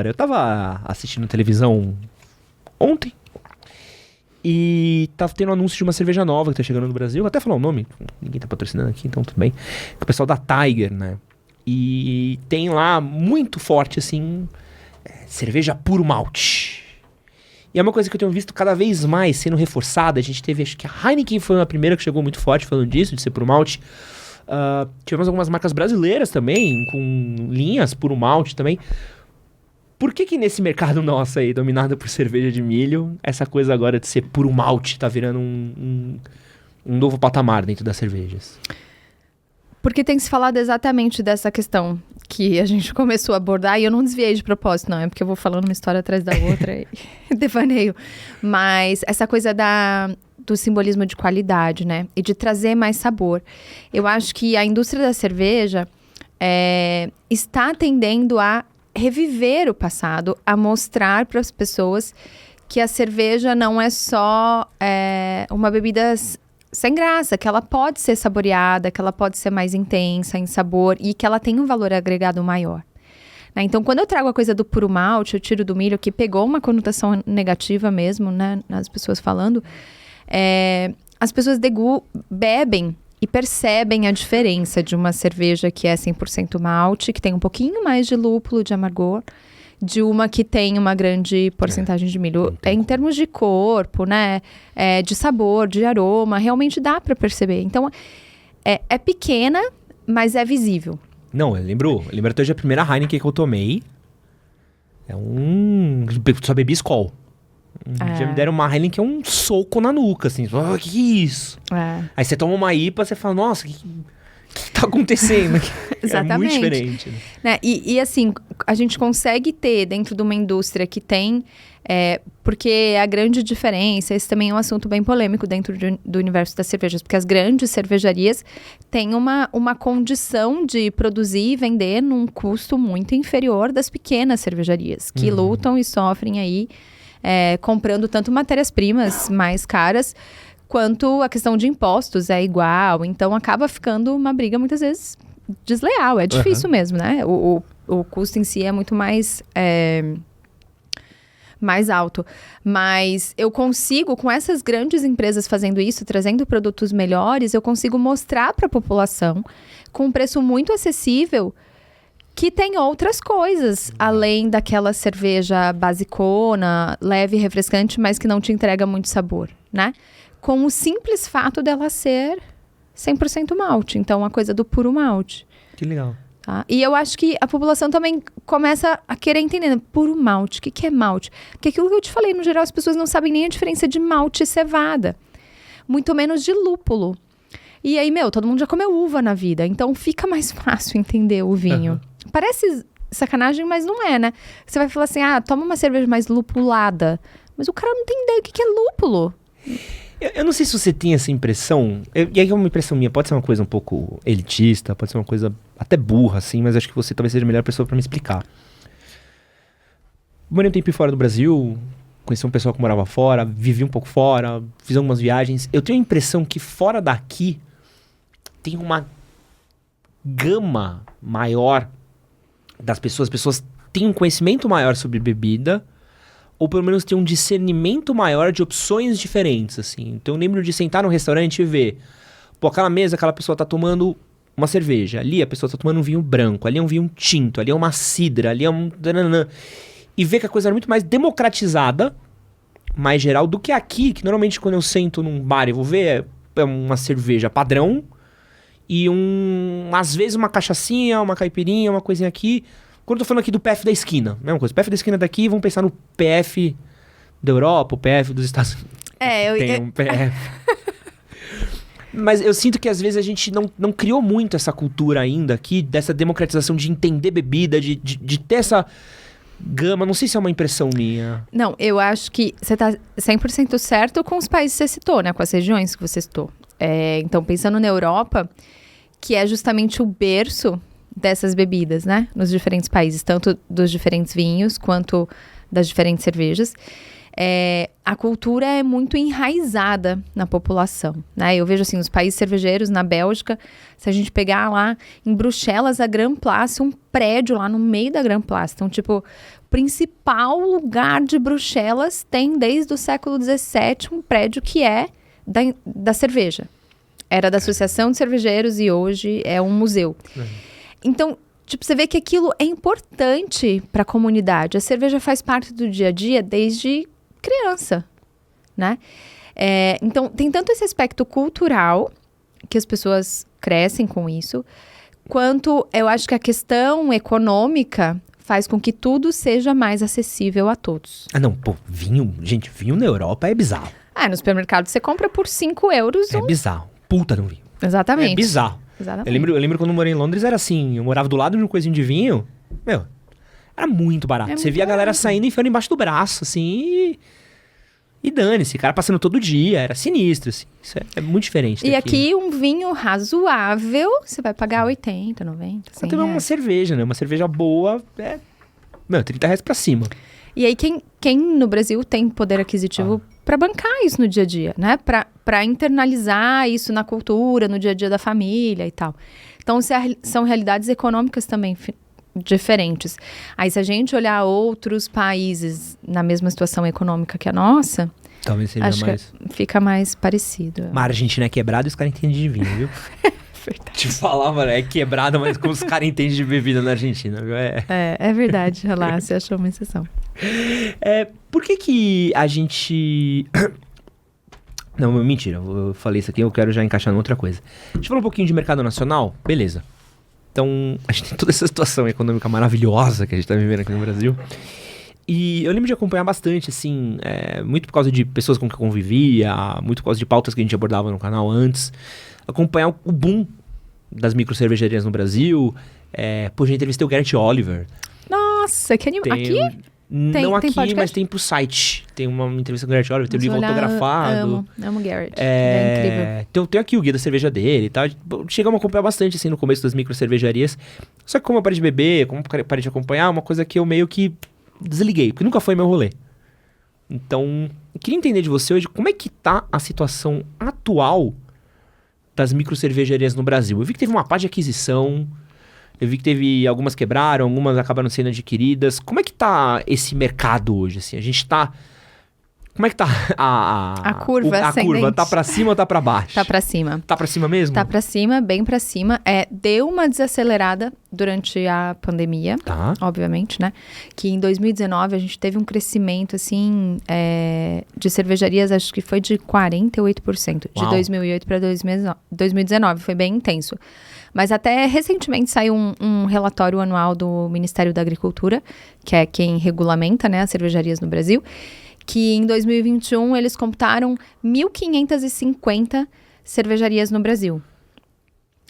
Eu tava assistindo televisão ontem e tava tendo um anúncio de uma cerveja nova que tá chegando no Brasil. Vou até falar o nome, ninguém tá patrocinando aqui, então tudo bem. O pessoal da Tiger, né? E tem lá muito forte, assim, cerveja puro malte. E é uma coisa que eu tenho visto cada vez mais sendo reforçada. A gente teve, acho que a Heineken foi a primeira que chegou muito forte falando disso, de ser puro malte. Tivemos algumas marcas brasileiras também, com linhas puro malte também. Por que nesse mercado nosso aí, dominado por cerveja de milho, essa coisa agora de ser puro malte tá virando um novo patamar dentro das cervejas? Porque tem se falado exatamente dessa questão que a gente começou a abordar, e eu não desviei de propósito, não, é porque eu vou falando uma história atrás da outra e devaneio. Mas essa coisa do simbolismo de qualidade, né? E de trazer mais sabor. Eu acho que a indústria da cerveja está tendendo a reviver o passado, a mostrar para as pessoas que a cerveja não é só uma bebida sem graça, que ela pode ser saboreada, que ela pode ser mais intensa em sabor e que ela tem um valor agregado maior. Né? Então, quando eu trago a coisa do puro malte, eu tiro do milho, que pegou uma conotação negativa mesmo, né, nas pessoas falando, as pessoas bebem e percebem a diferença de uma cerveja que é 100% malte, que tem um pouquinho mais de lúpulo, de amargor, de uma que tem uma grande porcentagem de milho. Em termos de corpo, né? De sabor, de aroma, realmente dá para perceber. Então, é pequena, mas é visível. Não, eu lembro até hoje a primeira Heineken que eu tomei. Só bebi Skol. Já me deram uma Heineken que é um soco na nuca, assim. Que isso? Aí você toma uma IPA, você fala, nossa, o que tá acontecendo? Exatamente. É muito diferente. Né? E assim, a gente consegue ter dentro de uma indústria que tem... porque a grande diferença, esse também é um assunto bem polêmico dentro do universo das cervejas, porque as grandes cervejarias têm uma condição de produzir e vender num custo muito inferior das pequenas cervejarias, que lutam e sofrem aí, comprando tanto matérias-primas mais caras, quanto a questão de impostos é igual. Então, acaba ficando uma briga, muitas vezes, desleal. É difícil mesmo, né? O custo em si é muito mais alto. Mas eu consigo, com essas grandes empresas fazendo isso, trazendo produtos melhores, eu consigo mostrar para a população, com um preço muito acessível, que tem outras coisas, além daquela cerveja basicona, leve e refrescante, mas que não te entrega muito sabor, né? Com o simples fato dela ser 100% malte. Então, a coisa do puro malte. Que legal. Tá? E eu acho que a população também começa a querer entender, puro malte, o que é malte? Porque aquilo que eu te falei, no geral, as pessoas não sabem nem a diferença de malte e cevada. Muito menos de lúpulo. E aí, todo mundo já comeu uva na vida, então fica mais fácil entender o vinho. Parece sacanagem, mas não é, né? Você vai falar assim, toma uma cerveja mais lupulada. Mas o cara não tem ideia do que é lúpulo. Eu não sei se você tem essa impressão, e aí é uma impressão minha, pode ser uma coisa um pouco elitista, pode ser uma coisa até burra, assim, mas acho que você talvez seja a melhor pessoa pra me explicar. Morei um tempo fora do Brasil, conheci um pessoal que morava fora, vivi um pouco fora, fiz algumas viagens. Eu tenho a impressão que fora daqui tem uma gama maior das pessoas, as pessoas têm um conhecimento maior sobre bebida, ou pelo menos tem um discernimento maior de opções diferentes, assim. Então eu lembro de sentar no restaurante e ver, aquela mesa, aquela pessoa tá tomando uma cerveja, ali a pessoa tá tomando um vinho branco, ali é um vinho tinto, ali é uma cidra, ali é um... E ver que a coisa era muito mais democratizada, mais geral, do que aqui, que normalmente quando eu sento num bar e vou ver, é uma cerveja padrão, e às vezes uma cachaçinha, uma caipirinha, uma coisinha aqui. Quando eu tô falando aqui do PF da esquina, mesma coisa. PF da esquina daqui, vamos pensar no PF da Europa, o PF dos Estados Unidos. Tem um PF. Mas eu sinto que às vezes a gente não criou muito essa cultura ainda aqui, dessa democratização de entender bebida, de ter essa gama. Não sei se é uma impressão minha. Não, eu acho que você tá 100% certo com os países que você citou, né? Com as regiões que você citou. Então, pensando na Europa, que é justamente o berço dessas bebidas, né? Nos diferentes países, tanto dos diferentes vinhos quanto das diferentes cervejas. a cultura é muito enraizada na população, né? Eu vejo assim, os países cervejeiros, na Bélgica, se a gente pegar lá em Bruxelas, a Grand Place, um prédio lá no meio da Grand Place. Então, tipo, o principal lugar de Bruxelas tem desde o século XVII um prédio que é da cerveja. Era da Associação de Cervejeiros e hoje é um museu. Então, tipo, você vê que aquilo é importante para a comunidade. A cerveja faz parte do dia a dia desde criança, né? Então, tem tanto esse aspecto cultural, que as pessoas crescem com isso, quanto eu acho que a questão econômica faz com que tudo seja mais acessível a todos. Ah, não, pô, vinho na Europa é bizarro. No supermercado você compra por 5 euros. É bizarro. Puta no vinho. Exatamente. É bizarro. Exatamente. Eu lembro quando eu morei em Londres, era assim, eu morava do lado de uma coisinha de vinho, meu, era muito barato. Você via a galera saindo e enfiando embaixo do braço, assim, e dane-se, cara passando todo dia, era sinistro, assim. Isso é muito diferente E daqui. aqui um vinho razoável, você vai pagar 80, 90, 100 Também uma reais. cerveja, né? Uma cerveja boa é, meu, 30 reais pra cima. E aí quem no Brasil tem poder aquisitivo para bancar isso no dia a dia, né? Para internalizar isso na cultura, no dia a dia da família e tal. Então, são realidades econômicas também diferentes. Aí, se a gente olhar outros países na mesma situação econômica que a nossa, Talvez seja acho mais... que fica mais parecido. Mas a Argentina é quebrada e os caras entendem de vinho, viu? Verdade. Te falar, mano, é quebrada, mas como os caras entendem de bebida na Argentina, viu? É verdade, lá você achou uma exceção. Por que a gente... Não, mentira, eu falei isso aqui, eu quero já encaixar em outra coisa. A gente falou um pouquinho de mercado nacional, beleza. Então, a gente tem toda essa situação econômica maravilhosa que a gente tá vivendo aqui no Brasil. E eu lembro de acompanhar bastante, assim, muito por causa de pessoas com que eu convivia, muito por causa de pautas que a gente abordava no canal antes, acompanhar o boom das microcervejarias no Brasil. Já entrevistei o Garrett Oliver. Nossa, que animal. Aqui? Não aqui, podcast? mas tem pro site. Tem uma entrevista com o Garrett Oliver, tem um livro autografado. Amo Garrett. É incrível. Então tem aqui o guia da cerveja dele e tal. Chegamos a acompanhar bastante, assim, no começo das microcervejarias. Só que como eu parei de beber, como eu parei de acompanhar, é uma coisa que eu meio que desliguei, porque nunca foi meu rolê. Então, eu queria entender de você hoje como é que tá a situação atual das microcervejarias no Brasil. Eu vi que teve uma parte de aquisição, eu vi que teve algumas quebraram, algumas acabaram sendo adquiridas. Como é que tá esse mercado hoje, assim? A gente tá... Como é que tá a curva a ascendente? curva? Tá pra cima ou tá pra baixo? Tá pra cima. Tá pra cima mesmo? Tá pra cima, bem pra cima. Deu uma desacelerada durante a pandemia, Tá. obviamente, né? Que em 2019 a gente teve um crescimento, assim, de cervejarias, acho que foi de 48%. De Uau. 2008 para 2019, foi bem intenso. Mas até recentemente saiu um relatório anual do Ministério da Agricultura, que é quem regulamenta, né, as cervejarias no Brasil, que em 2021 eles computaram 1.550 cervejarias no Brasil.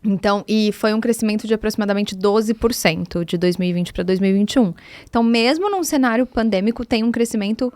Então, e foi um crescimento de aproximadamente 12% de 2020 para 2021. Então, mesmo num cenário pandêmico, tem um crescimento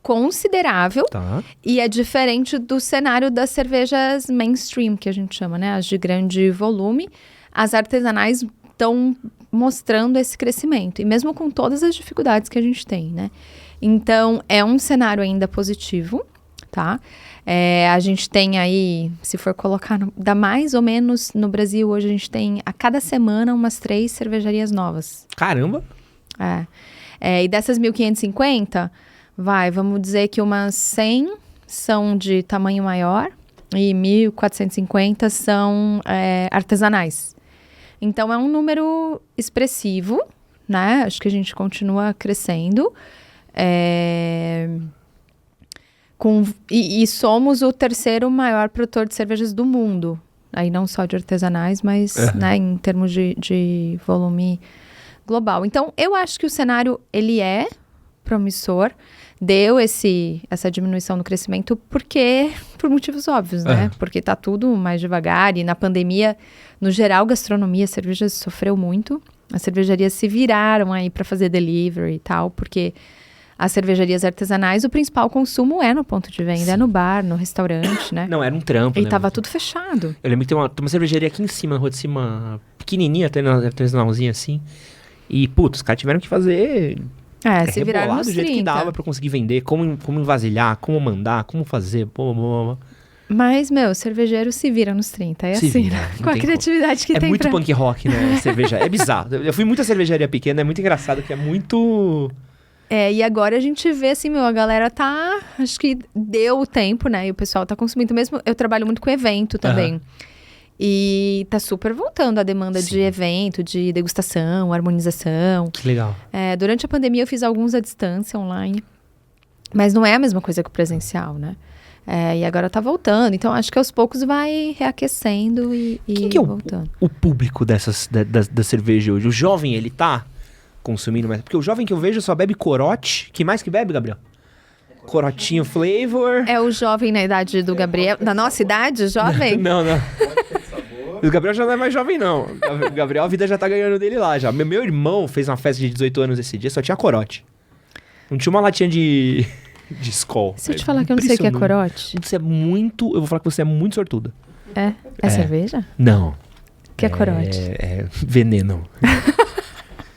considerável. Tá. E é diferente do cenário das cervejas mainstream, que a gente chama, né? As de grande volume. As artesanais estão mostrando esse crescimento. E mesmo com todas as dificuldades que a gente tem, né? Então, é um cenário ainda positivo, tá? A gente tem aí, se for colocar, dá mais ou menos no Brasil, hoje a gente tem a cada semana umas 3 cervejarias novas. Caramba! E dessas 1.550, vamos dizer que umas 100 são de tamanho maior e 1.450 são artesanais. Então, é um número expressivo, né? Acho que a gente continua crescendo. E somos o 3º maior produtor de cervejas do mundo. Aí não só de artesanais, mas né, em termos de volume global. Então, eu acho que o cenário, ele é promissor. Deu essa diminuição no crescimento por motivos óbvios, né? Porque tá tudo mais devagar. E na pandemia, no geral, gastronomia, cervejas sofreu muito. As cervejarias se viraram aí para fazer delivery e tal, porque as cervejarias artesanais, o principal consumo é no ponto de venda, é no bar, no restaurante, né? Não, era um trampo, E né? tava tudo fechado. Eu lembro que tem uma cervejaria aqui em cima, na rua de cima, pequenininha, artesanalzinha assim. E, putz, os caras tiveram que fazer Se virar rebolar nos do jeito que 30. dava pra conseguir vender, como envasilhar, como mandar, como fazer, Mas, meu, cervejeiro se vira nos 30, é Se assim, vira, né? não Com a tem criatividade que É tem muito pra... punk rock, né? Cerveja. É bizarro. Eu fui muita cervejaria pequena, é muito engraçado, que é muito... E agora a gente vê assim, meu, a galera tá... Acho que deu o tempo, né? E o pessoal tá consumindo. Mesmo, eu trabalho muito com evento também. E tá super voltando a demanda de evento, de degustação, harmonização. Que legal. Durante a pandemia eu fiz alguns à distância, online. Mas não é a mesma coisa que o presencial, né? E agora tá voltando. Então, acho que aos poucos vai reaquecendo e Quem que é voltando. o público da cerveja hoje? O jovem, ele tá consumindo mais? Porque o jovem que eu vejo só bebe corote. Que mais que bebe, Gabriel? Corotinho flavor. É o jovem na idade do Gabriel. Da nossa idade, jovem? Não. O Gabriel já não é mais jovem, não. O Gabriel, a vida já tá ganhando dele lá já. Meu irmão fez uma festa de 18 anos esse dia, só tinha corote. Não tinha uma latinha de Skol. Se eu te falar que eu não sei o que é corote. Você é muito... Eu vou falar que você é muito sortuda. É cerveja? Não. O que é corote? É veneno.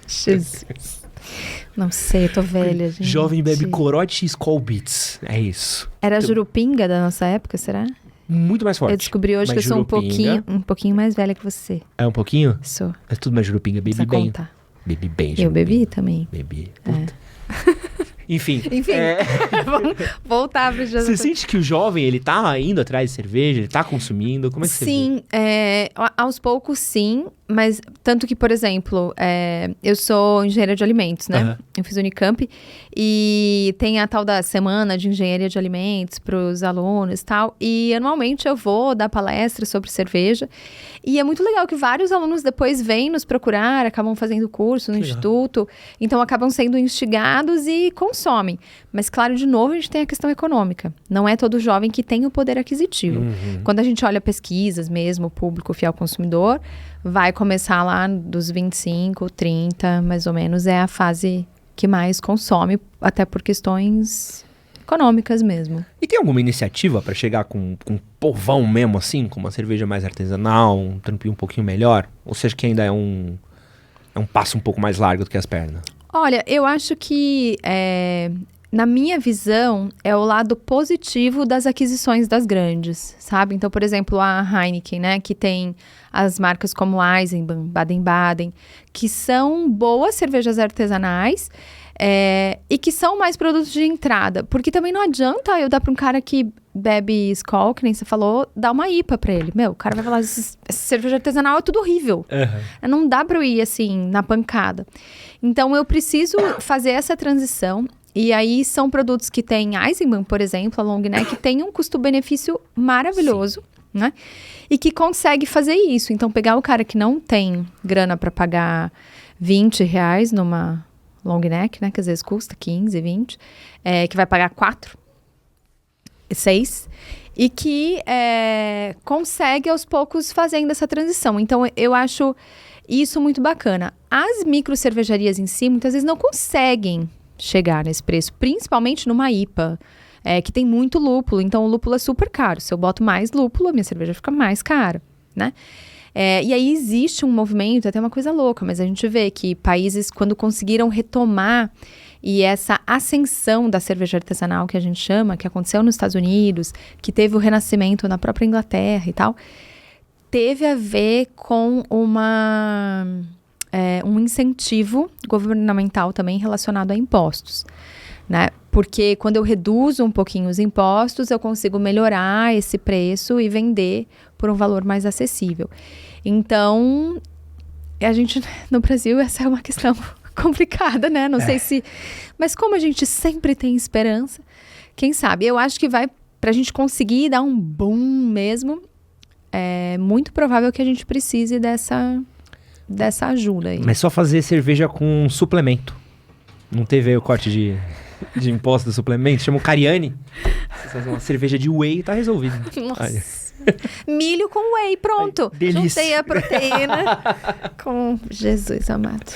Jesus. Não sei, eu tô velha, gente. Jovem bebe corote e Skol Beats. É isso. Era a Jurupinga da nossa época, será? Muito mais forte. Eu descobri hoje que eu sou um pouquinho mais velha que você. É um pouquinho? Sou. É tudo mais Jurupinga. Bebi bem. Contar. Bebi bem, Eu Jurupinga. bebi também. Bebi. Enfim. Vamos voltar pro Jesus. Você sente que o jovem, ele tá indo atrás de cerveja? Ele tá consumindo? Como é que você vê? Sim, aos poucos sim, mas tanto que, por exemplo, eu sou engenheira de alimentos, né? Eu fiz Unicamp e tem a tal da semana de engenharia de alimentos para os alunos e tal, e anualmente eu vou dar palestra sobre cerveja e é muito legal que vários alunos depois vêm nos procurar, acabam fazendo curso no instituto, então acabam sendo instigados e consomem. Mas, claro, de novo, a gente tem a questão econômica. Não é todo jovem que tem o poder aquisitivo. Quando a gente olha pesquisas mesmo, o público fiel consumidor, vai começar lá dos 25, 30, mais ou menos, é a fase que mais consome, até por questões econômicas mesmo. E tem alguma iniciativa pra chegar com um povão mesmo, assim? Com uma cerveja mais artesanal, um trampinho um pouquinho melhor? Ou seja, que ainda é um passo um pouco mais largo do que as pernas? Olha, eu acho que, na minha visão, é o lado positivo das aquisições das grandes, sabe? Então, por exemplo, a Heineken, né? Que tem as marcas como Eisenbahn, Baden-Baden, que são boas cervejas artesanais e que são mais produtos de entrada. Porque também não adianta eu dar para um cara que bebe Skol, que nem você falou, dar uma IPA para ele. Meu, o cara vai falar, essa cerveja artesanal é tudo horrível. Não dá para eu ir, assim, na pancada. Então, eu preciso fazer essa transição. E aí, são produtos que têm Eisenbahn, por exemplo, a long neck, que tem um custo-benefício maravilhoso, né? E que consegue fazer isso. Então, pegar o cara que não tem grana para pagar R$20 numa long neck, né? Que às vezes custa 15, 20. Que vai pagar 4, 6. E que consegue, aos poucos, fazendo essa transição. Então, eu acho isso muito bacana. As micro cervejarias em si, muitas vezes não conseguem chegar nesse preço, principalmente numa IPA, que tem muito lúpulo, então o lúpulo é super caro. Se eu boto mais lúpulo, a minha cerveja fica mais cara, né? E aí existe um movimento, até uma coisa louca, mas a gente vê que países, quando conseguiram retomar e essa ascensão da cerveja artesanal, que a gente chama, que aconteceu nos Estados Unidos, que teve o renascimento na própria Inglaterra e tal, teve a ver com um incentivo governamental também relacionado a impostos, né? Porque quando eu reduzo um pouquinho os impostos, eu consigo melhorar esse preço e vender por um valor mais acessível. Então, a gente, no Brasil, essa é uma questão complicada, né? Não sei se... Mas como a gente sempre tem esperança, quem sabe? Eu acho que pra gente conseguir dar um boom mesmo, é muito provável que a gente precise dessa ajuda aí. Mas só fazer cerveja com suplemento. Não teve aí o corte de imposto do suplemento? Chama o Cariani. Você faz uma cerveja de whey e tá resolvido. Nossa. Milho com whey, pronto. Delícia. Juntei a proteína com Jesus amado.